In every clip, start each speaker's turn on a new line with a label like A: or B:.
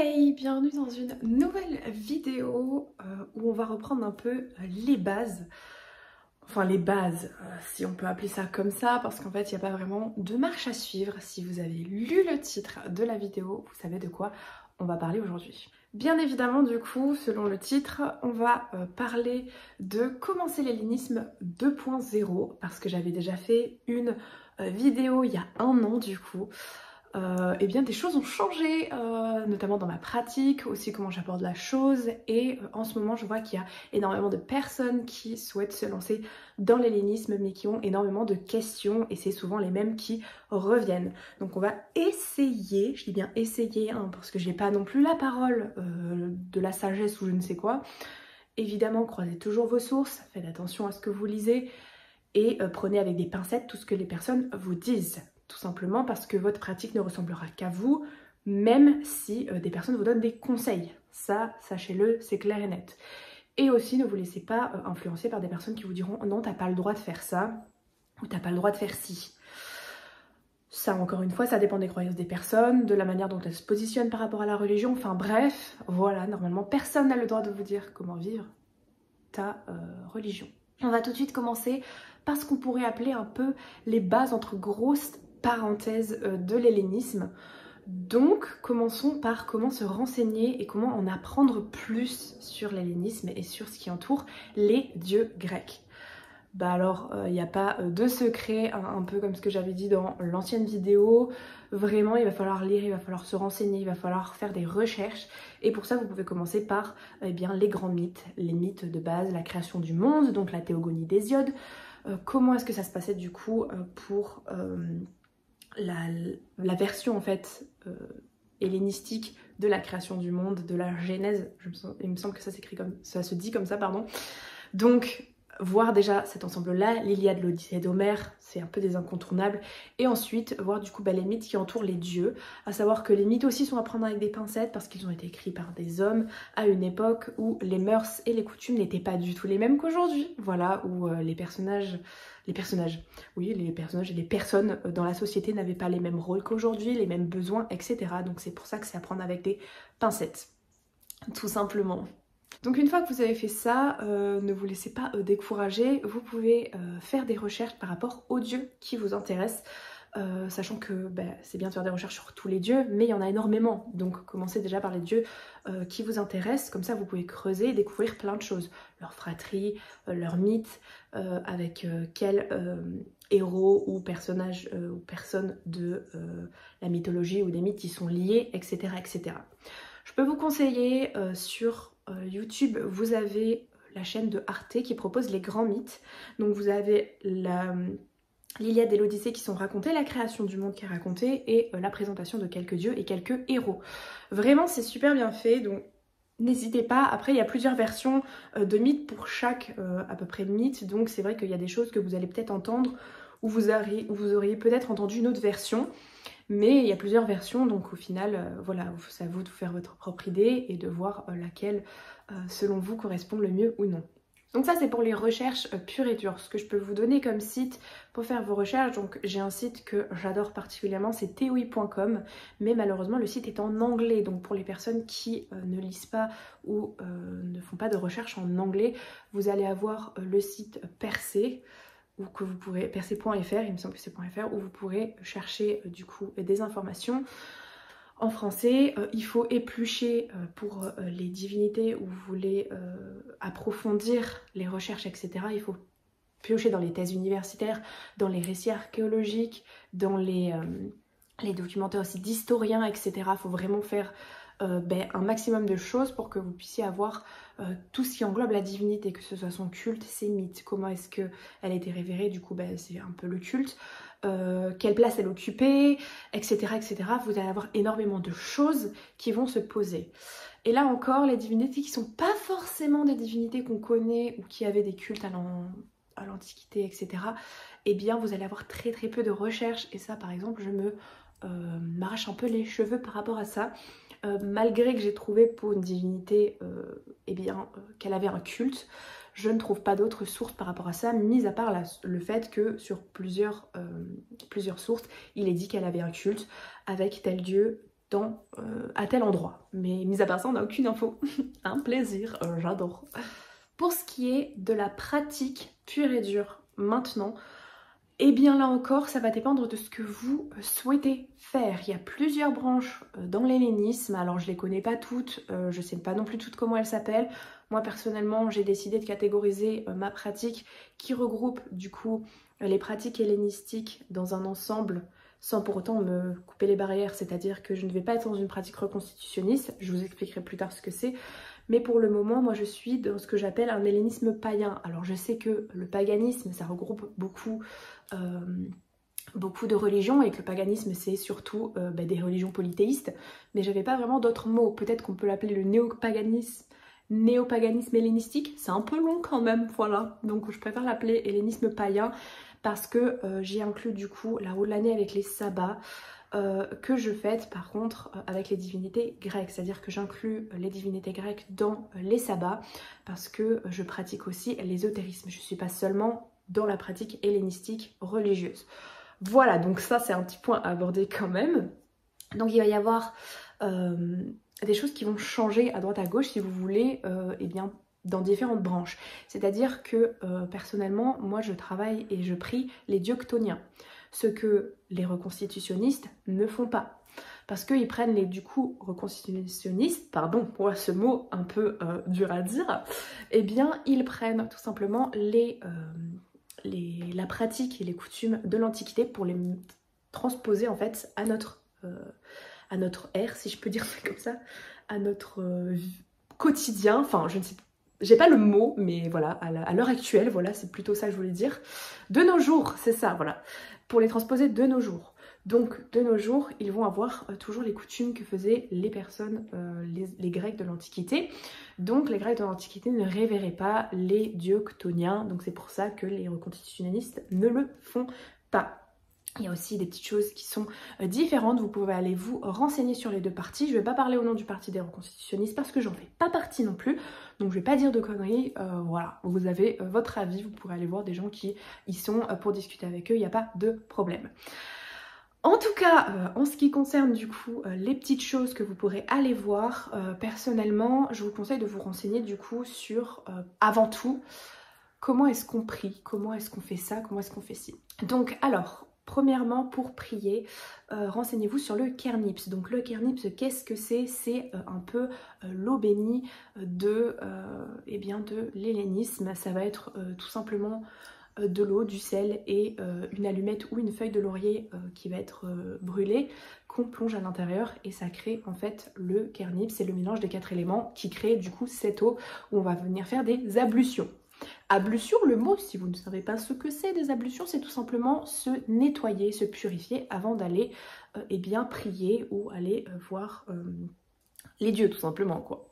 A: Hey, bienvenue dans une nouvelle vidéo où on va reprendre un peu les bases. Enfin les bases, si on peut appeler ça comme ça, parce qu'en fait il n'y a pas vraiment de marche à suivre. Si vous avez lu le titre de la vidéo, vous savez de quoi on va parler aujourd'hui. Bien évidemment du coup, selon le titre, on va parler de commencer l'hellénisme 2.0, parce que j'avais déjà fait une vidéo il y a un an du coup. Eh bien des choses ont changé, notamment dans ma pratique, aussi comment j'aborde la chose, et en ce moment je vois qu'il y a énormément de personnes qui souhaitent se lancer dans l'hellénisme mais qui ont énormément de questions et c'est souvent les mêmes qui reviennent. Donc on va essayer, je dis bien essayer hein, parce que j'ai pas non plus la parole de la sagesse ou je ne sais quoi. Évidemment croisez toujours vos sources, faites attention à ce que vous lisez et prenez avec des pincettes tout ce que les personnes vous disent. Tout simplement parce que votre pratique ne ressemblera qu'à vous, même si des personnes vous donnent des conseils. Ça, sachez-le, c'est clair et net. Et aussi, ne vous laissez pas influencer par des personnes qui vous diront « Non, t'as pas le droit de faire ça » ou « T'as pas le droit de faire ci ». Ça, encore une fois, ça dépend des croyances des personnes, de la manière dont elles se positionnent par rapport à la religion. Enfin bref, voilà, normalement, personne n'a le droit de vous dire comment vivre ta religion. On va tout de suite commencer par ce qu'on pourrait appeler un peu les bases entre grosses parenthèse de l'hellénisme. Donc commençons par comment se renseigner et comment en apprendre plus sur l'hellénisme et sur ce qui entoure les dieux grecs. Bah alors il n'y a pas de secret, un peu comme ce que j'avais dit dans l'ancienne vidéo. Vraiment il va falloir lire, il va falloir se renseigner, il va falloir faire des recherches et pour ça vous pouvez commencer par bien, les grands mythes, les mythes de base, la création du monde, donc la théogonie d'Hésiode. Comment est-ce que ça se passait du coup pour la version en fait hellénistique de la création du monde, de la Genèse, il me semble que ça s'écrit comme ça, se dit comme ça, pardon. Donc voir déjà cet ensemble-là, l'Iliade, l'Odyssée d'Homère, c'est un peu des incontournables, et ensuite voir du coup les mythes qui entourent les dieux, à savoir que les mythes aussi sont à prendre avec des pincettes parce qu'ils ont été écrits par des hommes à une époque où les mœurs et les coutumes n'étaient pas du tout les mêmes qu'aujourd'hui, voilà, où les personnages et les personnes dans la société n'avaient pas les mêmes rôles qu'aujourd'hui, les mêmes besoins, etc. Donc c'est pour ça que c'est à prendre avec des pincettes, tout simplement. Donc une fois que vous avez fait ça, ne vous laissez pas décourager, vous pouvez faire des recherches par rapport aux dieux qui vous intéressent, sachant que c'est bien de faire des recherches sur tous les dieux, mais il y en a énormément, donc commencez déjà par les dieux qui vous intéressent, comme ça vous pouvez creuser et découvrir plein de choses, leur fratrie, leurs mythes, avec quels héros ou personnages ou personnes de la mythologie ou des mythes qui sont liés, etc. etc. Je peux vous conseiller sur YouTube, vous avez la chaîne de Arte qui propose les grands mythes. Donc vous avez l'Iliade et l'Odyssée qui sont racontées, la création du monde qui est racontée et la présentation de quelques dieux et quelques héros. Vraiment c'est super bien fait, donc n'hésitez pas. Après il y a plusieurs versions de mythes pour chaque à peu près mythe, donc c'est vrai qu'il y a des choses que vous allez peut-être entendre ou vous auriez peut-être entendu une autre version. Mais il y a plusieurs versions, donc au final, voilà, c'est à vous de vous faire votre propre idée et de voir laquelle, selon vous, correspond le mieux ou non. Donc ça, c'est pour les recherches pures et dures. Ce que je peux vous donner comme site pour faire vos recherches, donc j'ai un site que j'adore particulièrement, c'est theoi.com, mais malheureusement, le site est en anglais. Donc pour les personnes qui ne lisent pas ou ne font pas de recherche en anglais, vous allez avoir le site Percé, ou que vous pourrez, percé.fr, il me semble que c'est .fr, où vous pourrez chercher du coup des informations en français. Il faut éplucher pour les divinités où vous voulez approfondir les recherches, etc. Il faut piocher dans les thèses universitaires, dans les récits archéologiques, dans les documentaires aussi d'historiens, etc. Il faut vraiment faire un maximum de choses pour que vous puissiez avoir tout ce qui englobe la divinité, que ce soit son culte, ses mythes, comment est-ce qu'elle a été révérée, du coup c'est un peu le culte, quelle place elle occupait, etc., etc. Vous allez avoir énormément de choses qui vont se poser. Et là encore, les divinités qui sont pas forcément des divinités qu'on connaît ou qui avaient des cultes à l'Antiquité, etc., eh bien vous allez avoir très très peu de recherches, et ça par exemple je m'arrache un peu les cheveux par rapport à ça. Malgré que j'ai trouvé pour une divinité qu'elle avait un culte, je ne trouve pas d'autres sources par rapport à ça, mis à part le fait que sur plusieurs sources, il est dit qu'elle avait un culte avec tel dieu, à tel endroit. Mais mis à part ça, on n'a aucune info. Un plaisir, j'adore. Pour ce qui est de la pratique pure et dure maintenant, et bien là encore, ça va dépendre de ce que vous souhaitez faire. Il y a plusieurs branches dans l'hellénisme, alors je les connais pas toutes, je sais pas non plus toutes comment elles s'appellent. Moi personnellement, j'ai décidé de catégoriser ma pratique qui regroupe du coup les pratiques hellénistiques dans un ensemble sans pour autant me couper les barrières, c'est-à-dire que je ne vais pas être dans une pratique reconstitutionniste, je vous expliquerai plus tard ce que c'est. Mais pour le moment, moi je suis dans ce que j'appelle un hellénisme païen. Alors je sais que le paganisme, ça regroupe beaucoup de religions et que le paganisme c'est surtout des religions polythéistes. Mais j'avais pas vraiment d'autres mots. Peut-être qu'on peut l'appeler le néopaganisme hellénistique. C'est un peu long quand même, voilà. Donc je préfère l'appeler hellénisme païen parce que j'y inclus du coup la roue de l'année avec les sabbats. Que je fête par contre avec les divinités grecques, c'est-à-dire que j'inclus les divinités grecques dans les sabbats parce que je pratique aussi l'ésotérisme, je ne suis pas seulement dans la pratique hellénistique religieuse. Voilà, donc ça c'est un petit point à aborder quand même. Donc il va y avoir des choses qui vont changer à droite à gauche si vous voulez, eh bien dans différentes branches. C'est-à-dire que personnellement, moi je travaille et je prie les dieux chtoniens. Ce que les reconstitutionnistes ne font pas. Parce qu'ils prennent les, du coup, reconstitutionnistes, pardon pour ce mot un peu dur à dire, eh bien, ils prennent tout simplement la pratique et les coutumes de l'Antiquité pour les transposer en fait à notre ère, si je peux dire ça comme ça, à notre quotidien, enfin, je ne sais pas. J'ai pas le mot, mais voilà, à l'heure actuelle, voilà, c'est plutôt ça que je voulais dire. De nos jours, c'est ça, voilà. Pour les transposer de nos jours. Donc, de nos jours, ils vont avoir toujours les coutumes que faisaient les personnes, les Grecs de l'Antiquité. Donc, les Grecs de l'Antiquité ne révéraient pas les dieux chtoniens. Donc, c'est pour ça que les reconstitutionnistes ne le font pas. Il y a aussi des petites choses qui sont différentes, vous pouvez aller vous renseigner sur les deux partis. Je ne vais pas parler au nom du parti des reconstitutionnistes parce que j'en fais pas partie non plus, donc je ne vais pas dire de conneries, voilà, vous avez votre avis, vous pourrez aller voir des gens qui y sont pour discuter avec eux, il n'y a pas de problème. En tout cas, en ce qui concerne du coup les petites choses que vous pourrez aller voir, personnellement, je vous conseille de vous renseigner du coup sur, avant tout, comment est-ce qu'on prie, comment est-ce qu'on fait ça, comment est-ce qu'on fait ci. Donc alors, premièrement, pour prier, renseignez-vous sur le kernips. Donc le kernips, qu'est-ce que c'est? C'est un peu l'eau bénie de l'hellénisme. Ça va être tout simplement de l'eau, du sel et une allumette ou une feuille de laurier qui va être brûlée, qu'on plonge à l'intérieur et ça crée en fait le kernips. C'est le mélange des 4 éléments qui crée du coup cette eau où on va venir faire des ablutions. Ablution, le mot, si vous ne savez pas ce que c'est des ablutions, c'est tout simplement se nettoyer, se purifier avant d'aller prier ou aller voir les dieux tout simplement quoi.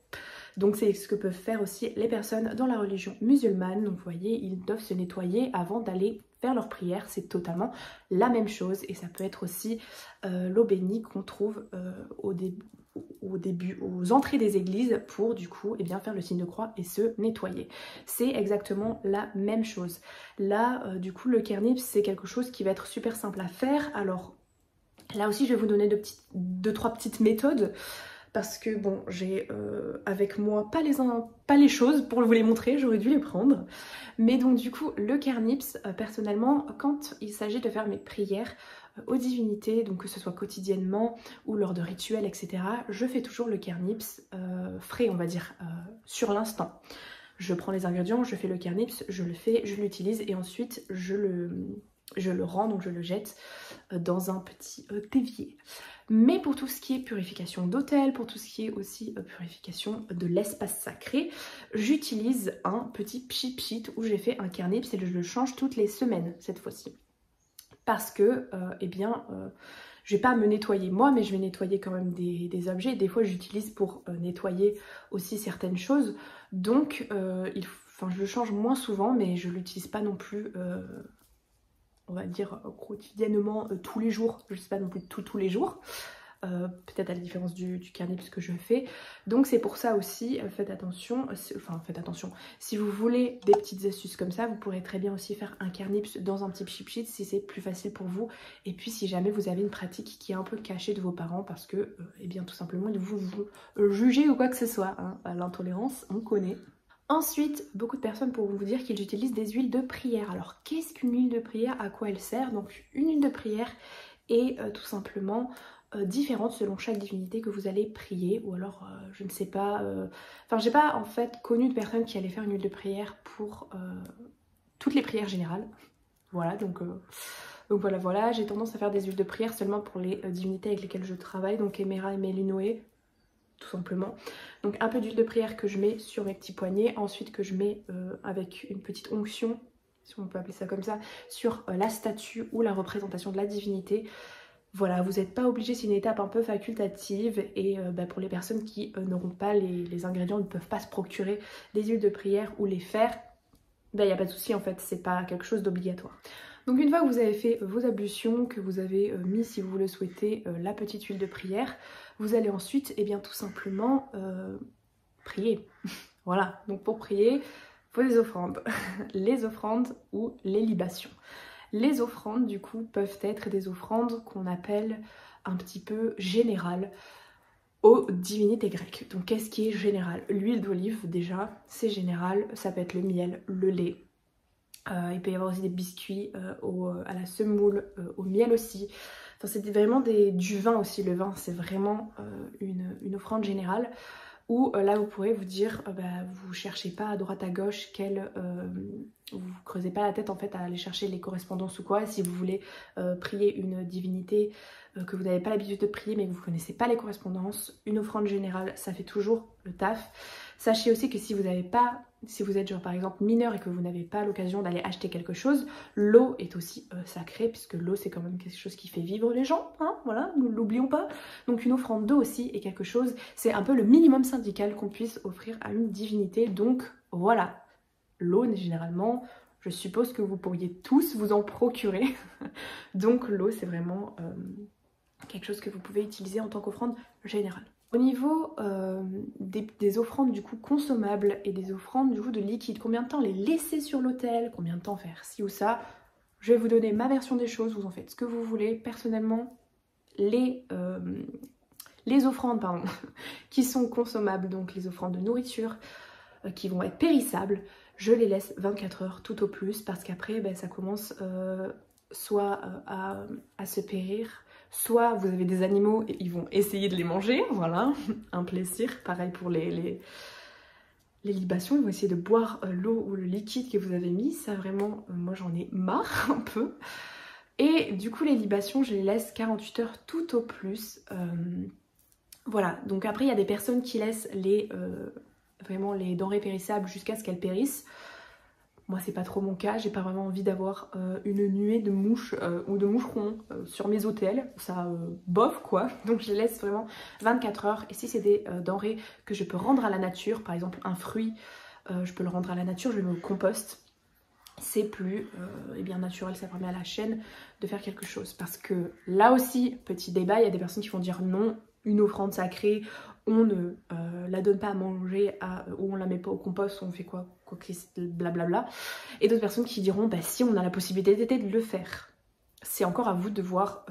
A: Donc c'est ce que peuvent faire aussi les personnes dans la religion musulmane. Donc vous voyez, ils doivent se nettoyer avant d'aller faire leur prière. C'est totalement la même chose et ça peut être aussi l'eau bénie qu'on trouve au début, aux entrées des églises pour du coup faire le signe de croix et se nettoyer. C'est exactement la même chose. Là du coup le kernips c'est quelque chose qui va être super simple à faire. Alors là aussi je vais vous donner deux, trois petites méthodes parce que bon j'ai avec moi pas les choses pour vous les montrer, j'aurais dû les prendre. Mais donc du coup le kernips personnellement quand il s'agit de faire mes prières aux divinités, donc que ce soit quotidiennement ou lors de rituels, etc. Je fais toujours le kernips frais, on va dire, sur l'instant. Je prends les ingrédients, je fais le kernips, je le fais, je l'utilise et ensuite je le rends, donc je le jette dans un petit évier. Mais pour tout ce qui est purification d'autel, pour tout ce qui est aussi purification de l'espace sacré, j'utilise un petit pchit où j'ai fait un kernips et je le change toutes les semaines cette fois-ci. Parce que, je vais pas me nettoyer moi, mais je vais nettoyer quand même des objets. Des fois, j'utilise pour nettoyer aussi certaines choses. Donc, je le change moins souvent, mais je l'utilise pas non plus, on va dire, quotidiennement, tous les jours. Je sais pas non plus tous les jours. peut-être à la différence du carnips que je fais. Donc c'est pour ça aussi, faites attention, si vous voulez des petites astuces comme ça, vous pourrez très bien aussi faire un carnips dans un petit cheat sheet si c'est plus facile pour vous. Et puis si jamais vous avez une pratique qui est un peu cachée de vos parents parce que, eh bien tout simplement, ils vous jugez ou quoi que ce soit, hein. L'intolérance, on connaît. Ensuite, beaucoup de personnes pourront vous dire qu'ils utilisent des huiles de prière. Alors qu'est-ce qu'une huile de prière? À quoi elle sert? Donc une huile de prière est tout simplement différente selon chaque divinité que vous allez prier, ou alors je ne sais pas, enfin j'ai pas en fait connu de personnes qui allaient faire une huile de prière pour toutes les prières générales. Voilà, donc voilà, j'ai tendance à faire des huiles de prière seulement pour les divinités avec lesquelles je travaille, donc Emera et Melinoé, tout simplement. Donc un peu d'huile de prière que je mets sur mes petits poignets, ensuite que je mets avec une petite onction, si on peut appeler ça comme ça, sur la statue ou la représentation de la divinité. Voilà, vous n'êtes pas obligé, c'est une étape un peu facultative et pour les personnes qui n'auront pas les ingrédients, ne peuvent pas se procurer des huiles de prière ou les faire, il n'y a pas de souci en fait, c'est pas quelque chose d'obligatoire. Donc une fois que vous avez fait vos ablutions, que vous avez mis, si vous le souhaitez, la petite huile de prière, vous allez ensuite, eh bien tout simplement, prier. Voilà, donc pour prier, il faut des offrandes. Les offrandes ou les libations. Les offrandes, du coup, peuvent être des offrandes qu'on appelle un petit peu générales aux divinités grecques. Donc qu'est-ce qui est général? L'huile d'olive, déjà, c'est général. Ça peut être le miel, le lait. Il peut y avoir aussi des biscuits à la semoule, au miel aussi. Enfin, c'est vraiment du vin aussi. Le vin, c'est vraiment une offrande générale. Où là vous pourrez vous dire, vous cherchez pas à droite à gauche, vous creusez pas la tête en fait à aller chercher les correspondances ou quoi. Si vous voulez prier une divinité que vous n'avez pas l'habitude de prier mais que vous connaissez pas les correspondances, une offrande générale ça fait toujours le taf. Sachez aussi que si vous êtes genre par exemple mineur et que vous n'avez pas l'occasion d'aller acheter quelque chose, l'eau est aussi sacrée puisque l'eau c'est quand même quelque chose qui fait vivre les gens, hein, voilà, ne l'oublions pas. Donc une offrande d'eau aussi est quelque chose, c'est un peu le minimum syndical qu'on puisse offrir à une divinité. Donc voilà, l'eau généralement, je suppose que vous pourriez tous vous en procurer. Donc l'eau c'est vraiment quelque chose que vous pouvez utiliser en tant qu'offrande générale. Au niveau des offrandes du coup consommables et des offrandes du coup de liquide, combien de temps les laisser sur l'autel, combien de temps faire ci ou ça, je vais vous donner ma version des choses, vous en faites ce que vous voulez. Personnellement, les offrandes qui sont consommables, donc les offrandes de nourriture qui vont être périssables, je les laisse 24 heures tout au plus parce qu'après ça commence soit à se périr, soit vous avez des animaux et ils vont essayer de les manger, voilà, un plaisir. Pareil pour les libations, ils vont essayer de boire l'eau ou le liquide que vous avez mis, ça vraiment, moi j'en ai marre un peu. Et du coup les libations, je les laisse 48 heures tout au plus. Voilà, donc après il y a des personnes qui laissent vraiment les denrées périssables jusqu'à ce qu'elles périssent. Moi c'est pas trop mon cas, j'ai pas vraiment envie d'avoir une nuée de mouches ou de moucherons sur mes autels, ça bof quoi, donc je les laisse vraiment 24 heures. Et si c'est des denrées que je peux rendre à la nature, par exemple un fruit, je peux le rendre à la nature, je le mets au compost, c'est plus bien naturel, ça permet à la chaîne de faire quelque chose. Parce que là aussi, petit débat, il y a des personnes qui vont dire non, une offrande sacrée, on ne la donne pas à manger ou on la met pas au compost, ou on fait quoi blablabla. Et d'autres personnes qui diront si on a la possibilité de le faire. C'est encore à vous de voir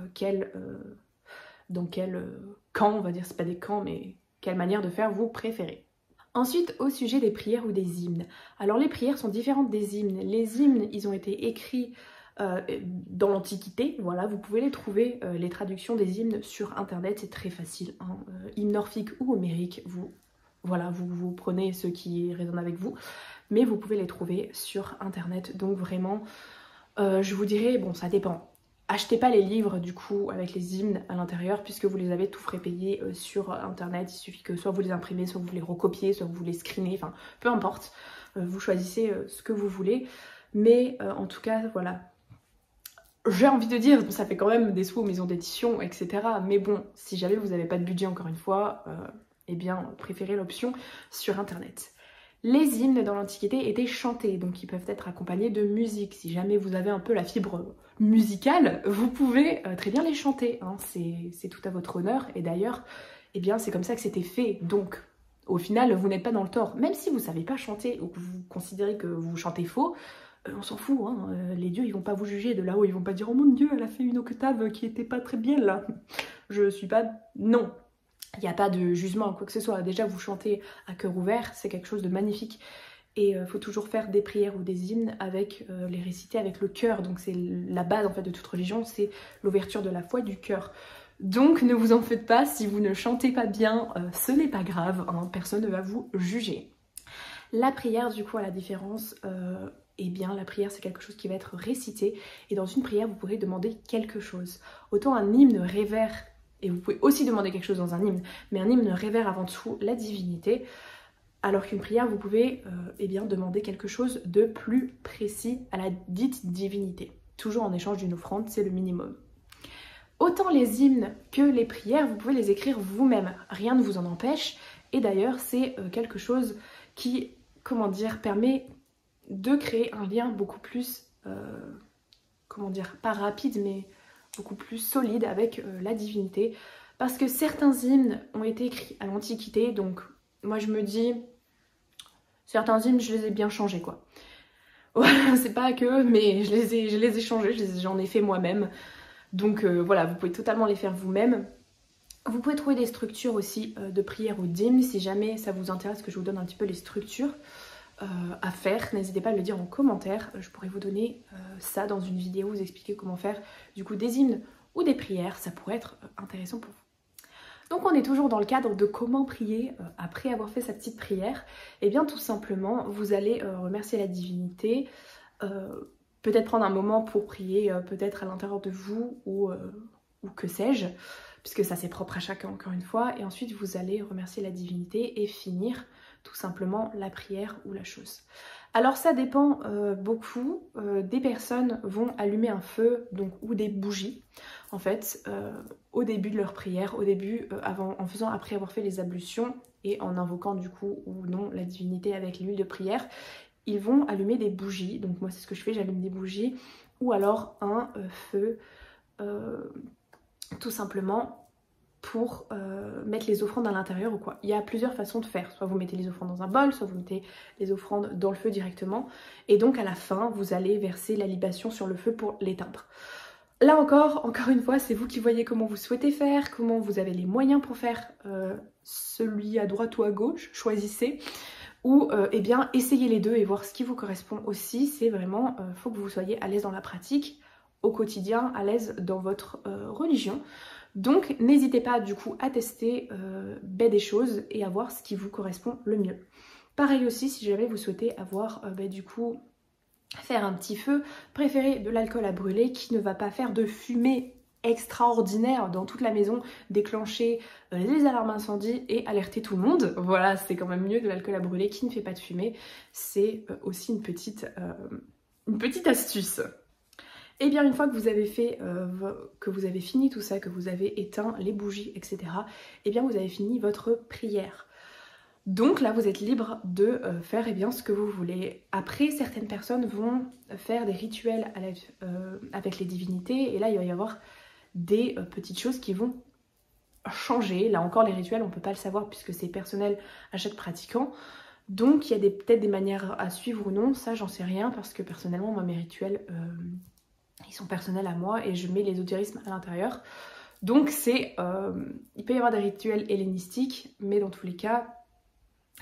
A: dans quel camp, on va dire, c'est pas des camps, mais quelle manière de faire vous préférez. Ensuite, au sujet des prières ou des hymnes. Alors les prières sont différentes des hymnes. Les hymnes, ils ont été écrits dans l'Antiquité, voilà, vous pouvez les trouver, les traductions des hymnes sur internet, c'est très facile, hein. Hymne orphique ou homérique, vous prenez ceux qui résonnent avec vous, mais vous pouvez les trouver sur internet. Donc vraiment, je vous dirais, bon ça dépend, achetez pas les livres du coup avec les hymnes à l'intérieur puisque vous les avez tout frais payés sur internet. Il suffit que soit vous les imprimez, soit vous les recopiez, soit vous les screenez, enfin peu importe, vous choisissez ce que vous voulez, mais en tout cas voilà. J'ai envie de dire, ça fait quand même des sous aux maisons d'édition, etc. Mais bon, si jamais vous n'avez pas de budget encore une fois, eh bien préférez l'option sur internet. Les hymnes dans l'Antiquité étaient chantés, donc ils peuvent être accompagnés de musique. Si jamais vous avez un peu la fibre musicale, vous pouvez très bien les chanter, hein. C'est tout à votre honneur, et d'ailleurs, eh bien c'est comme ça que c'était fait, donc au final vous n'êtes pas dans le tort. Même si vous savez pas chanter, ou que vous considérez que vous chantez faux, on s'en fout, hein. Les dieux ils vont pas vous juger de là-haut, ils vont pas dire « Oh mon Dieu, elle a fait une octave qui était pas très bien là, je suis pas... » Non, il n'y a pas de jugement, quoi que ce soit. Déjà, vous chantez à cœur ouvert, c'est quelque chose de magnifique. Et il faut toujours faire des prières ou des hymnes avec les réciter avec le cœur. Donc c'est la base en fait de toute religion, c'est l'ouverture de la foi du cœur. Donc ne vous en faites pas, si vous ne chantez pas bien, ce n'est pas grave, hein, personne ne va vous juger. La prière, du coup, à la différence, eh bien la prière c'est quelque chose qui va être récité. Et dans une prière, vous pourrez demander quelque chose. Autant un hymne révère, et vous pouvez aussi demander quelque chose dans un hymne, mais un hymne révère avant tout la divinité, alors qu'une prière, vous pouvez eh bien, demander quelque chose de plus précis à la dite divinité. Toujours en échange d'une offrande, c'est le minimum. Autant les hymnes que les prières, vous pouvez les écrire vous-même, rien ne vous en empêche, et d'ailleurs c'est quelque chose qui, comment dire, permet de créer un lien beaucoup plus, comment dire, pas rapide, mais beaucoup plus solide avec la divinité, parce que certains hymnes ont été écrits à l'Antiquité, donc moi je me dis, certains hymnes je les ai bien changés quoi. Voilà, c'est pas que, mais je les ai changés, j'en ai fait moi-même, donc voilà, vous pouvez totalement les faire vous-même. Vous pouvez trouver des structures aussi de prière ou d'hymnes, si jamais ça vous intéresse que je vous donne un petit peu les structures à faire, n'hésitez pas à le dire en commentaire, je pourrais vous donner ça dans une vidéo, vous expliquer comment faire du coup des hymnes ou des prières, ça pourrait être intéressant pour vous. Donc on est toujours dans le cadre de comment prier après avoir fait sa petite prière. Et bien tout simplement, vous allez remercier la divinité, peut-être prendre un moment pour prier, peut-être à l'intérieur de vous ou que sais-je, puisque ça c'est propre à chacun encore une fois, et ensuite vous allez remercier la divinité et finir tout simplement la prière ou la chose. Alors ça dépend beaucoup, des personnes vont allumer un feu donc, ou des bougies en fait au début de leur prière, au début après avoir fait les ablutions et en invoquant du coup ou non la divinité avec l'huile de prière, ils vont allumer des bougies. Donc moi c'est ce que je fais, j'allume des bougies ou alors un feu tout simplement pour mettre les offrandes à l'intérieur ou quoi. Il y a plusieurs façons de faire, soit vous mettez les offrandes dans un bol, soit vous mettez les offrandes dans le feu directement, et donc à la fin vous allez verser la libation sur le feu pour l'éteindre. Là encore une fois, c'est vous qui voyez comment vous souhaitez faire, comment vous avez les moyens pour faire celui à droite ou à gauche, choisissez, ou eh bien essayez les deux et voir ce qui vous correspond aussi. C'est vraiment, faut que vous soyez à l'aise dans la pratique, au quotidien, à l'aise dans votre religion. Donc n'hésitez pas du coup à tester des choses et à voir ce qui vous correspond le mieux. Pareil aussi, si jamais vous souhaitez avoir du coup faire un petit feu, préférez de l'alcool à brûler qui ne va pas faire de fumée extraordinaire dans toute la maison, déclencher les alarmes incendie et alerter tout le monde. Voilà, c'est quand même mieux de l'alcool à brûler qui ne fait pas de fumée. C'est aussi une petite astuce. Et bien une fois que vous avez fait, que vous avez fini tout ça, que vous avez éteint les bougies, etc., et bien vous avez fini votre prière. Donc là vous êtes libre de faire bien ce que vous voulez. Après certaines personnes vont faire des rituels avec les divinités et là il va y avoir des petites choses qui vont changer. Là encore les rituels on peut pas le savoir puisque c'est personnel à chaque pratiquant. Donc il y a peut-être des manières à suivre ou non, ça j'en sais rien parce que personnellement moi mes rituels ils sont personnels à moi et je mets l'ésotérisme à l'intérieur. Donc c'est, il peut y avoir des rituels hellénistiques, mais dans tous les cas,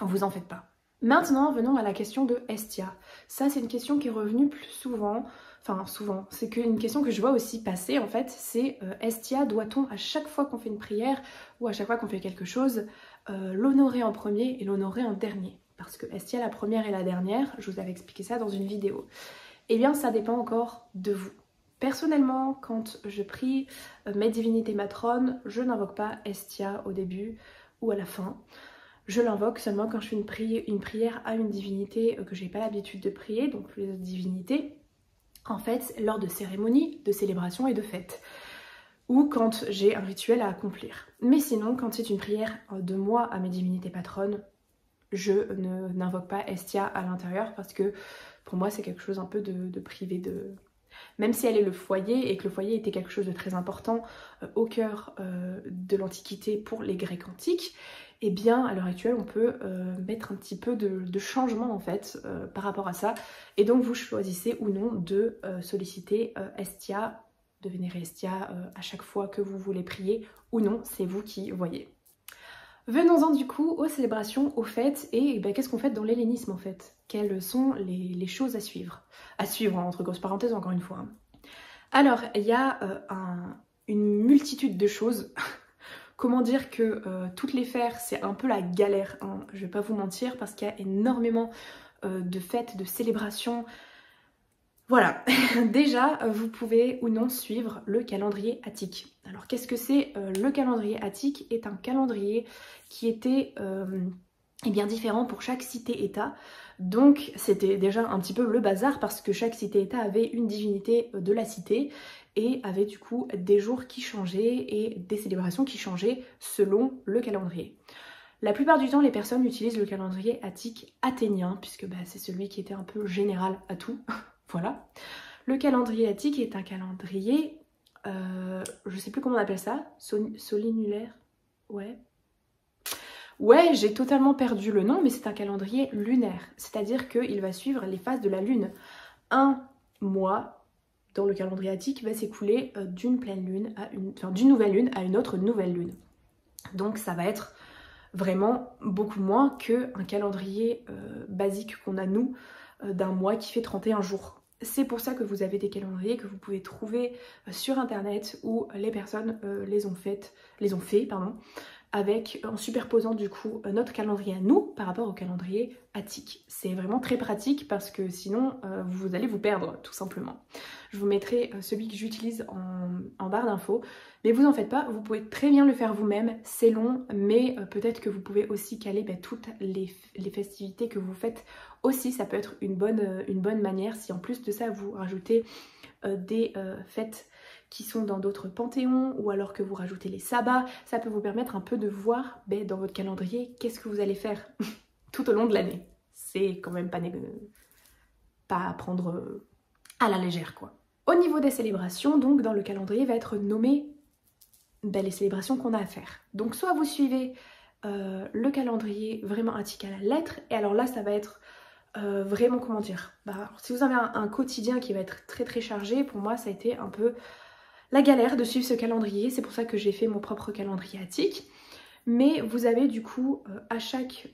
A: vous en faites pas. Maintenant, venons à la question de Hestia. Ça, c'est une question qui est revenue plus souvent. Enfin, souvent. C'est une question que je vois aussi passer, en fait. C'est Hestia, doit-on, à chaque fois qu'on fait une prière ou à chaque fois qu'on fait quelque chose, l'honorer en premier et l'honorer en dernier? Parce que Hestia, la première et la dernière, je vous avais expliqué ça dans une vidéo. Eh bien, ça dépend encore de vous. Personnellement, quand je prie mes divinités matrones, je n'invoque pas Hestia au début ou à la fin. Je l'invoque seulement quand je fais une prière à une divinité que j'ai pas l'habitude de prier, donc les autres divinités, en fait, lors de cérémonies, de célébrations et de fêtes, ou quand j'ai un rituel à accomplir. Mais sinon, quand c'est une prière de moi à mes divinités patronnes, je n'invoque pas Hestia à l'intérieur parce que pour moi c'est quelque chose un peu de privé de... Même si elle est le foyer et que le foyer était quelque chose de très important au cœur de l'Antiquité pour les Grecs antiques, eh bien à l'heure actuelle on peut mettre un petit peu de changement en fait par rapport à ça. Et donc vous choisissez ou non de solliciter Hestia, de vénérer Hestia à chaque fois que vous voulez prier ou non, c'est vous qui voyez. Venons-en du coup aux célébrations, aux fêtes, et ben, qu'est-ce qu'on fait dans l'hellénisme en fait? Quelles sont les choses à suivre? À suivre, entre grosses parenthèses encore une fois. Alors, il y a une multitude de choses. Comment dire que toutes les faire, c'est un peu la galère, hein. Je vais pas vous mentir, parce qu'il y a énormément de fêtes, de célébrations. Voilà, déjà vous pouvez ou non suivre le calendrier attique. Alors qu'est-ce que c'est? Le calendrier attique est un calendrier qui était bien différent pour chaque cité-état. Donc c'était déjà un petit peu le bazar parce que chaque cité-état avait une divinité de la cité et avait du coup des jours qui changeaient et des célébrations qui changeaient selon le calendrier. La plupart du temps, les personnes utilisent le calendrier attique athénien puisque bah, c'est celui qui était un peu général à tout. Voilà. Le calendrier attique est un calendrier, je sais plus comment on appelle ça, solinulaire, ouais. Ouais, j'ai totalement perdu le nom, mais c'est un calendrier lunaire, c'est-à-dire qu'il va suivre les phases de la lune. Un mois dans le calendrier attique va s'écouler d'une pleine lune à d'une nouvelle lune à une autre nouvelle lune. Donc ça va être vraiment beaucoup moins qu'un calendrier basique qu'on a nous, d'un mois qui fait 31 jours. C'est pour ça que vous avez des calendriers que vous pouvez trouver sur internet où les personnes les ont fait, en superposant du coup notre calendrier à nous par rapport au calendrier attique. C'est vraiment très pratique parce que sinon vous allez vous perdre tout simplement. Je vous mettrai celui que j'utilise en barre d'infos, mais vous en faites pas, vous pouvez très bien le faire vous-même, c'est long, mais peut-être que vous pouvez aussi caler toutes les festivités que vous faites aussi, ça peut être une bonne manière si en plus de ça vous rajoutez des fêtes qui sont dans d'autres panthéons ou alors que vous rajoutez les sabbats, ça peut vous permettre un peu de voir dans votre calendrier qu'est-ce que vous allez faire tout au long de l'année. C'est quand même pas à prendre à la légère quoi. Au niveau des célébrations, donc dans le calendrier va être nommé les célébrations qu'on a à faire. Donc soit vous suivez le calendrier vraiment attique à la lettre, et alors là ça va être vraiment comment dire, si vous avez un quotidien qui va être très très chargé, pour moi ça a été un peu la galère de suivre ce calendrier, c'est pour ça que j'ai fait mon propre calendrier attique. Mais vous avez du coup à chaque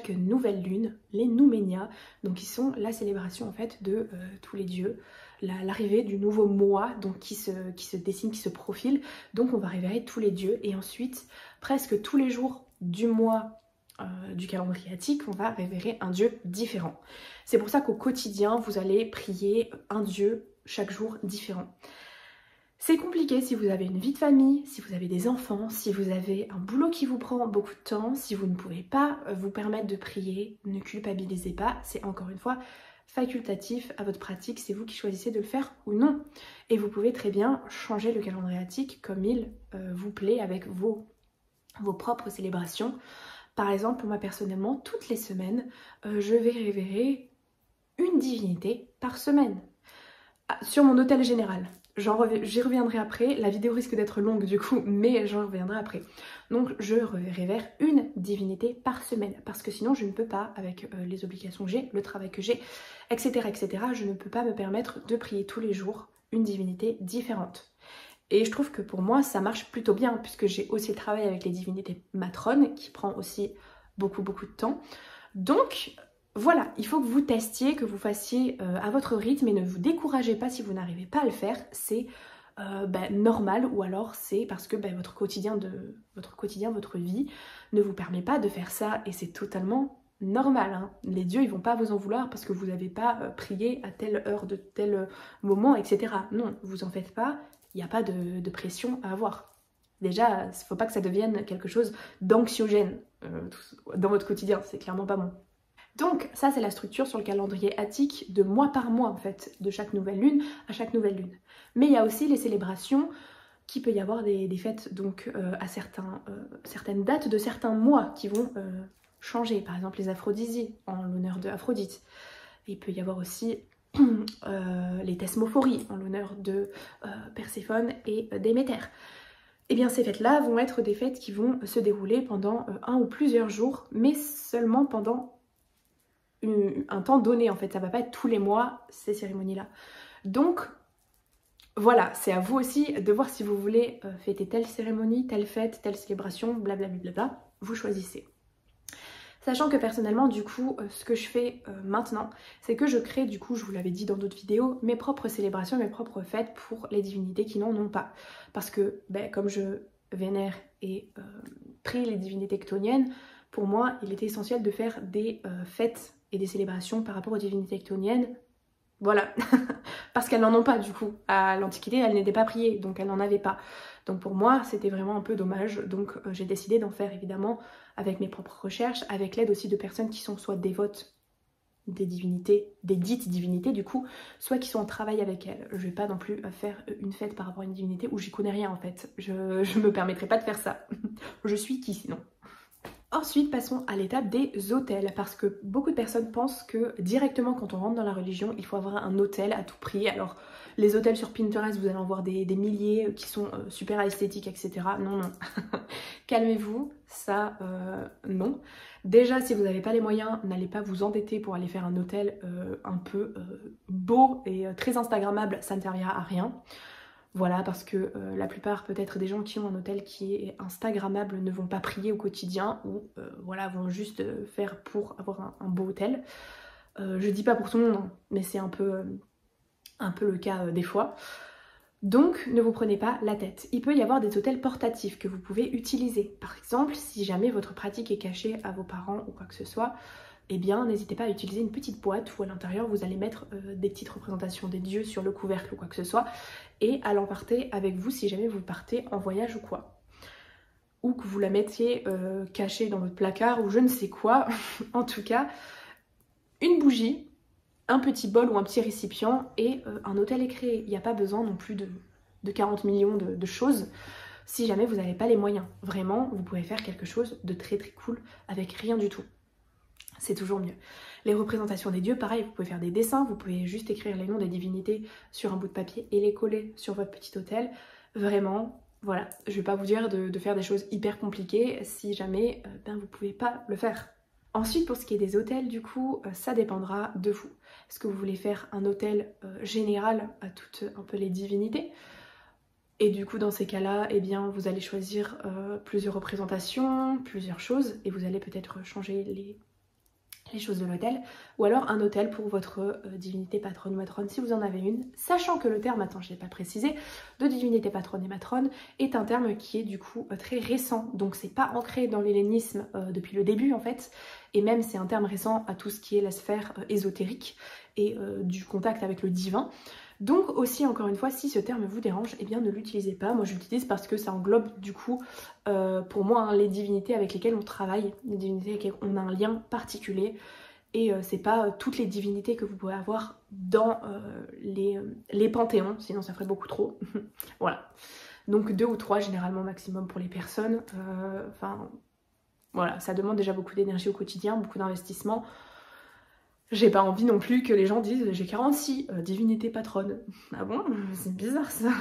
A: nouvelle lune, les Nouménias, donc qui sont la célébration en fait de tous les dieux, l'arrivée du nouveau mois donc qui se dessine, qui se profile, donc on va révérer tous les dieux et ensuite presque tous les jours du mois du calendrier attique, on va révérer un dieu différent. C'est pour ça qu'au quotidien vous allez prier un dieu chaque jour différent. C'est compliqué si vous avez une vie de famille, si vous avez des enfants, si vous avez un boulot qui vous prend beaucoup de temps, si vous ne pouvez pas vous permettre de prier, ne culpabilisez pas, c'est encore une fois facultatif à votre pratique, c'est vous qui choisissez de le faire ou non. Et vous pouvez très bien changer le calendrier attique comme il vous plaît avec vos propres célébrations. Par exemple, pour moi personnellement, toutes les semaines, je vais révérer une divinité par semaine. Sur mon hôtel général. J'y reviendrai après, la vidéo risque d'être longue du coup, mais j'en reviendrai après. Donc je révère une divinité par semaine, parce que sinon je ne peux pas, avec les obligations que j'ai, le travail que j'ai, etc., je ne peux pas me permettre de prier tous les jours une divinité différente. Et je trouve que pour moi ça marche plutôt bien, puisque j'ai aussi travaillé avec les divinités matrones, qui prend aussi beaucoup de temps. Donc voilà, il faut que vous testiez, que vous fassiez à votre rythme et ne vous découragez pas si vous n'arrivez pas à le faire, c'est normal, ou alors c'est parce que votre quotidien, votre vie ne vous permet pas de faire ça et c'est totalement normal. Hein. Les dieux ils vont pas vous en vouloir parce que vous n'avez pas prié à telle heure de tel moment, etc. Non, vous en faites pas, il n'y a pas de pression à avoir. Déjà, il ne faut pas que ça devienne quelque chose d'anxiogène dans votre quotidien, c'est clairement pas bon. Donc ça c'est la structure sur le calendrier attique de mois par mois en fait, de chaque nouvelle lune à chaque nouvelle lune. Mais il y a aussi les célébrations qu'il peut y avoir des fêtes donc à certaines dates de certains mois qui vont changer. Par exemple les aphrodisies en l'honneur de Aphrodite. Il peut y avoir aussi les thesmophories en l'honneur de Perséphone et Déméter. Et bien ces fêtes-là vont être des fêtes qui vont se dérouler pendant un ou plusieurs jours, mais seulement pendant un temps donné en fait. Ça va pas être tous les mois ces cérémonies-là. Donc voilà, c'est à vous aussi de voir si vous voulez fêter telle cérémonie, telle fête, telle célébration, blablabla, vous choisissez. Sachant que personnellement, du coup, ce que je fais maintenant, c'est que je crée, du coup, je vous l'avais dit dans d'autres vidéos, mes propres célébrations, mes propres fêtes pour les divinités qui n'en ont pas. Parce que, comme je vénère et prie les divinités chthoniennes, pour moi, il était essentiel de faire des fêtes et des célébrations par rapport aux divinités chthoniennes. Voilà, parce qu'elles n'en ont pas du coup. À l'Antiquité, elles n'étaient pas priées, donc elles n'en avaient pas. Donc pour moi, c'était vraiment un peu dommage. Donc j'ai décidé d'en faire évidemment avec mes propres recherches, avec l'aide aussi de personnes qui sont soit dévotes des divinités, des dites divinités du coup, soit qui sont en travail avec elles. Je vais pas non plus faire une fête par rapport à une divinité où j'y connais rien en fait. Je me permettrai pas de faire ça. Je suis qui sinon ? Ensuite, passons à l'étape des autels, parce que beaucoup de personnes pensent que directement quand on rentre dans la religion, il faut avoir un autel à tout prix. Alors, les autels sur Pinterest, vous allez en voir des milliers qui sont super esthétiques, etc. Non, non. Calmez-vous, ça, non. Déjà, si vous n'avez pas les moyens, n'allez pas vous endetter pour aller faire un autel un peu beau et très instagrammable, ça ne servira à rien. Voilà, parce que la plupart peut-être des gens qui ont un hôtel qui est instagrammable ne vont pas prier au quotidien ou voilà, vont juste faire pour avoir un beau hôtel. Je dis pas pour tout le monde, hein, mais c'est un peu le cas des fois. Donc ne vous prenez pas la tête. Il peut y avoir des hôtels portatifs que vous pouvez utiliser. Par exemple, si jamais votre pratique est cachée à vos parents ou quoi que ce soit, eh bien n'hésitez pas à utiliser une petite boîte où à l'intérieur vous allez mettre des petites représentations des dieux sur le couvercle ou quoi que ce soit et à l'emporter avec vous si jamais vous partez en voyage ou quoi. Ou que vous la mettiez cachée dans votre placard ou je ne sais quoi. En tout cas, une bougie, un petit bol ou un petit récipient et un hôtel est créé. Il n'y a pas besoin non plus de 40 millions de choses si jamais vous n'avez pas les moyens. Vraiment, vous pouvez faire quelque chose de très très cool avec rien du tout. C'est toujours mieux. Les représentations des dieux, pareil, vous pouvez faire des dessins, vous pouvez juste écrire les noms des divinités sur un bout de papier et les coller sur votre petit hôtel. Vraiment, voilà, je vais pas vous dire de faire des choses hyper compliquées si jamais vous pouvez pas le faire. Ensuite, pour ce qui est des hôtels, du coup, ça dépendra de vous. Est-ce que vous voulez faire un hôtel général à toutes un peu les divinités ? Et du coup, dans ces cas-là, eh bien, vous allez choisir plusieurs représentations, plusieurs choses, et vous allez peut-être changer les choses de l'hôtel, ou alors un hôtel pour votre divinité patronne ou matrone si vous en avez une, sachant que le terme, attends je l'ai pas précisé, de divinité patronne et matrone est un terme qui est du coup très récent, donc c'est pas ancré dans l'hellénisme depuis le début en fait, et même c'est un terme récent à tout ce qui est la sphère ésotérique et du contact avec le divin. Donc aussi, encore une fois, si ce terme vous dérange, eh bien ne l'utilisez pas. Moi je l'utilise parce que ça englobe du coup, pour moi, hein, les divinités avec lesquelles on travaille, les divinités avec lesquelles on a un lien particulier. Et c'est pas toutes les divinités que vous pouvez avoir dans les panthéons, sinon ça ferait beaucoup trop. Voilà. Donc 2 ou 3 généralement maximum pour les personnes. Enfin, voilà, ça demande déjà beaucoup d'énergie au quotidien, beaucoup d'investissement. J'ai pas envie non plus que les gens disent j'ai 46 divinités patronnes. Ah bon, c'est bizarre ça.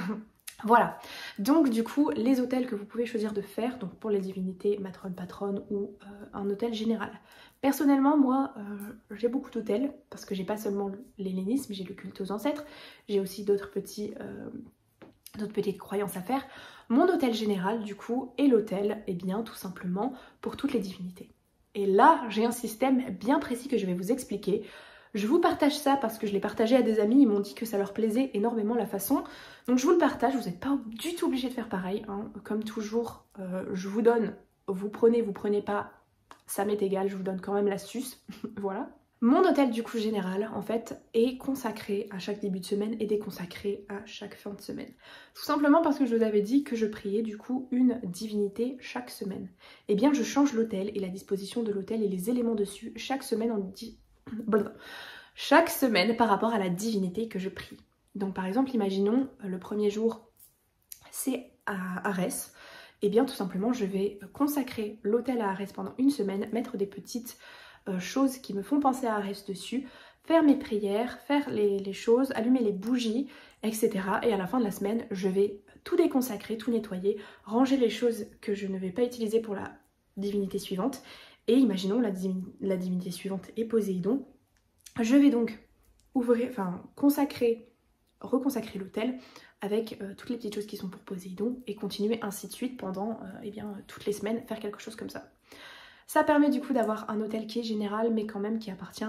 A: Voilà, donc du coup les hôtels que vous pouvez choisir de faire, donc pour les divinités matrones, patronnes ou un hôtel général. Personnellement moi j'ai beaucoup d'hôtels parce que j'ai pas seulement l'hellénisme, j'ai le culte aux ancêtres, j'ai aussi d'autres petites croyances à faire. Mon hôtel général du coup est l'hôtel, eh bien tout simplement pour toutes les divinités. Et là, j'ai un système bien précis que je vais vous expliquer. Je vous partage ça parce que je l'ai partagé à des amis, ils m'ont dit que ça leur plaisait énormément la façon. Donc je vous le partage, vous n'êtes pas du tout obligé de faire pareil. Hein. Comme toujours, je vous donne, vous prenez pas, ça m'est égal, je vous donne quand même l'astuce. Voilà. Mon hôtel du coup général en fait est consacré à chaque début de semaine et déconsacré à chaque fin de semaine. Tout simplement parce que je vous avais dit que je priais du coup une divinité chaque semaine. Eh bien je change l'hôtel et la disposition de l'hôtel et les éléments dessus chaque semaine chaque semaine par rapport à la divinité que je prie. Donc par exemple imaginons le premier jour c'est à Arès, et bien tout simplement je vais consacrer l'hôtel à Arès pendant une semaine, mettre des petites choses qui me font penser à Arès dessus, faire mes prières, faire les choses, allumer les bougies, etc. Et à la fin de la semaine, je vais tout déconsacrer, tout nettoyer, ranger les choses que je ne vais pas utiliser pour la divinité suivante. Et imaginons la divinité suivante est Poséidon. Je vais donc reconsacrer l'hôtel avec toutes les petites choses qui sont pour Poséidon et continuer ainsi de suite pendant toutes les semaines, faire quelque chose comme ça. Ça permet du coup d'avoir un hôtel qui est général mais quand même qui appartient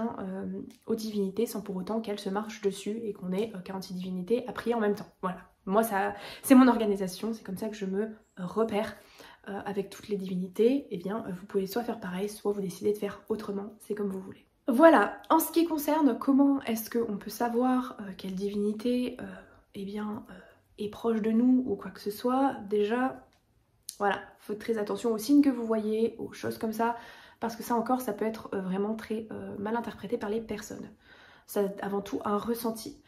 A: aux divinités sans pour autant qu'elles se marchent dessus et qu'on ait 46 divinités à prier en même temps. Voilà, moi ça c'est mon organisation, c'est comme ça que je me repère avec toutes les divinités. Et bien vous pouvez soit faire pareil, soit vous décidez de faire autrement, c'est comme vous voulez. Voilà, en ce qui concerne comment est-ce qu'on peut savoir quelle divinité est proche de nous ou quoi que ce soit, déjà... Voilà, faites très attention aux signes que vous voyez, aux choses comme ça, parce que ça encore, ça peut être vraiment très mal interprété par les personnes. C'est avant tout un ressenti.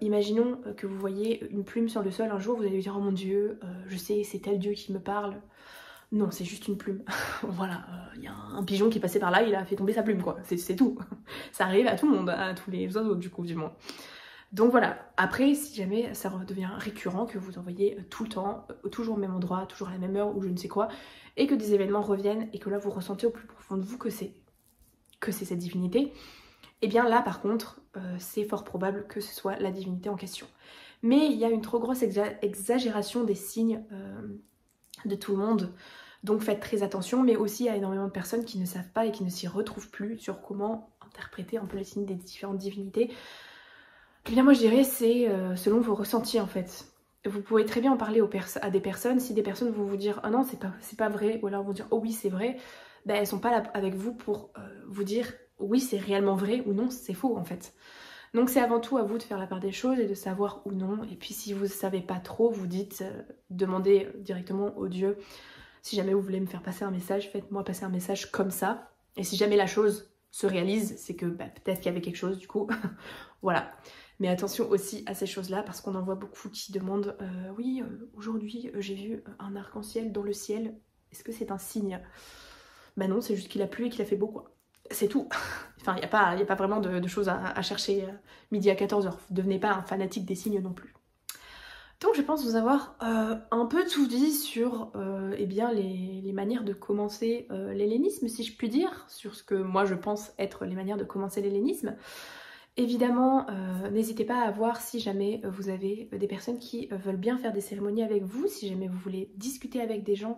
A: Imaginons que vous voyez une plume sur le sol un jour, vous allez vous dire « Oh mon Dieu, je sais, c'est tel Dieu qui me parle ». Non, c'est juste une plume. Voilà, il y a un pigeon qui est passé par là, il a fait tomber sa plume, quoi. C'est tout. Ça arrive à tout le monde, à tous les oiseaux du coup, du moins. Donc voilà, après si jamais ça devient récurrent, que vous en voyez tout le temps, toujours au même endroit, toujours à la même heure ou je ne sais quoi, et que des événements reviennent et que là vous ressentez au plus profond de vous que c'est cette divinité, et bien là par contre c'est fort probable que ce soit la divinité en question. Mais il y a une trop grosse exagération des signes de tout le monde, donc faites très attention, mais aussi il y a énormément de personnes qui ne savent pas et qui ne s'y retrouvent plus sur comment interpréter un peu les signes des différentes divinités. Eh bien moi je dirais c'est selon vos ressentis en fait. Vous pouvez très bien en parler à des personnes, si des personnes vont vous dire « Ah non c'est pas vrai » ou alors vont dire « Oh oui c'est vrai », ben elles sont pas là avec vous pour vous dire « Oui c'est réellement vrai » ou « Non c'est faux » en fait. Donc c'est avant tout à vous de faire la part des choses et de savoir ou non. Et puis si vous ne savez pas trop, vous dites, demandez directement au Dieu. Si jamais vous voulez me faire passer un message, faites-moi passer un message comme ça. Et si jamais la chose se réalise, c'est que peut-être qu'il y avait quelque chose du coup. Voilà. Mais attention aussi à ces choses-là parce qu'on en voit beaucoup qui demandent oui, aujourd'hui j'ai vu un arc-en-ciel dans le ciel, est-ce que c'est un signe? Bah non, c'est juste qu'il a plu et qu'il a fait beau quoi. C'est tout. Enfin, il n'y a pas vraiment de choses à chercher midi à 14h. Vous ne devenez pas un fanatique des signes non plus. Donc je pense vous avoir un peu tout dit sur les manières de commencer l'hellénisme, si je puis dire, sur ce que moi je pense être les manières de commencer l'hellénisme. Évidemment, n'hésitez pas à voir si jamais vous avez des personnes qui veulent bien faire des cérémonies avec vous, si jamais vous voulez discuter avec des gens.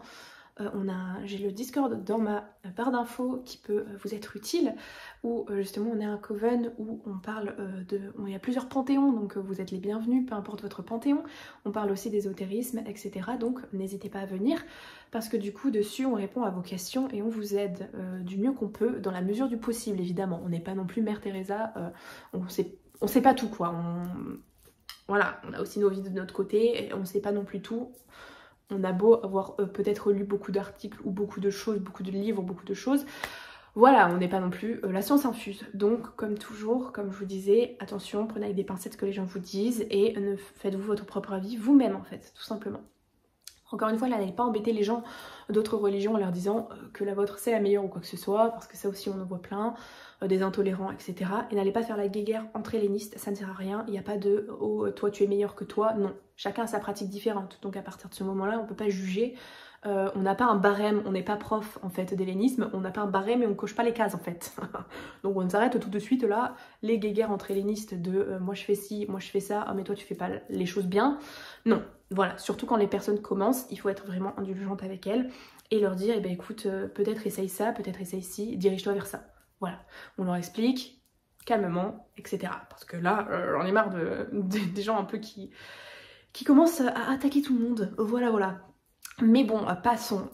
A: J'ai le Discord dans ma barre d'infos qui peut vous être utile, où justement on est un coven où on parle il y a plusieurs panthéons, donc vous êtes les bienvenus, peu importe votre panthéon. On parle aussi d'ésotérisme, etc. Donc n'hésitez pas à venir, parce que du coup dessus on répond à vos questions et on vous aide du mieux qu'on peut, dans la mesure du possible évidemment. On n'est pas non plus Mère Teresa, on sait pas tout quoi. Voilà, on a aussi nos vies de notre côté et on sait pas non plus tout. On a beau avoir peut-être lu beaucoup d'articles ou beaucoup de choses, beaucoup de livres, beaucoup de choses. Voilà, on n'est pas non plus la science infuse. Donc, comme toujours, comme je vous disais, attention, prenez avec des pincettes ce que les gens vous disent et faites-vous votre propre avis vous-même en fait, tout simplement. Encore une fois, là, n'allez pas embêter les gens d'autres religions en leur disant que la vôtre c'est la meilleure ou quoi que ce soit, parce que ça aussi on en voit plein, des intolérants, etc. Et n'allez pas faire la guéguerre entre hellénistes, ça ne sert à rien, il n'y a pas de « oh, toi tu es meilleur que toi », non. Chacun a sa pratique différente, donc à partir de ce moment-là, on ne peut pas juger. On n'a pas un barème, on n'est pas prof en fait d'hellénisme, on n'a pas un barème et on coche pas les cases en fait. Donc on s'arrête tout de suite là, les guéguerres entre hellénistes de moi je fais ci, moi je fais ça, ah mais toi tu fais pas les choses bien. Non, voilà, surtout quand les personnes commencent, il faut être vraiment indulgente avec elles et leur dire, eh ben écoute, peut-être essaye ça, peut-être essaye ci, dirige-toi vers ça. Voilà, on leur explique calmement, etc. Parce que là, j'en ai marre des gens un peu qui commencent à attaquer tout le monde. Voilà. Mais bon, passons.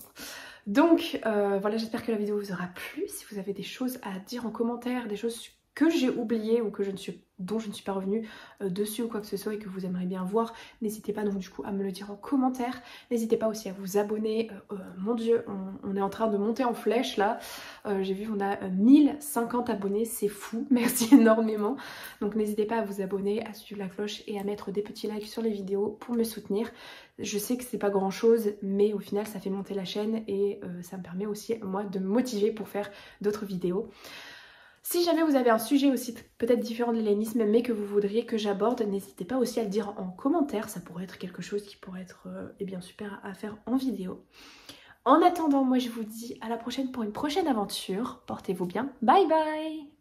A: Donc voilà, j'espère que la vidéo vous aura plu. Si vous avez des choses à dire en commentaire, des choses que j'ai oublié ou dont je ne suis pas revenue dessus ou quoi que ce soit et que vous aimeriez bien voir, n'hésitez pas donc du coup à me le dire en commentaire. N'hésitez pas aussi à vous abonner. Mon dieu, on est en train de monter en flèche là. J'ai vu qu'on a 1050 abonnés, c'est fou, merci énormément. Donc n'hésitez pas à vous abonner, à suivre la cloche et à mettre des petits likes sur les vidéos pour me soutenir. Je sais que c'est pas grand chose, mais au final ça fait monter la chaîne et ça me permet aussi moi de me motiver pour faire d'autres vidéos. Si jamais vous avez un sujet aussi peut-être différent de l'hellénisme mais que vous voudriez que j'aborde, n'hésitez pas aussi à le dire en commentaire, ça pourrait être quelque chose qui pourrait être super à faire en vidéo. En attendant, moi je vous dis à la prochaine pour une prochaine aventure, portez-vous bien, bye bye!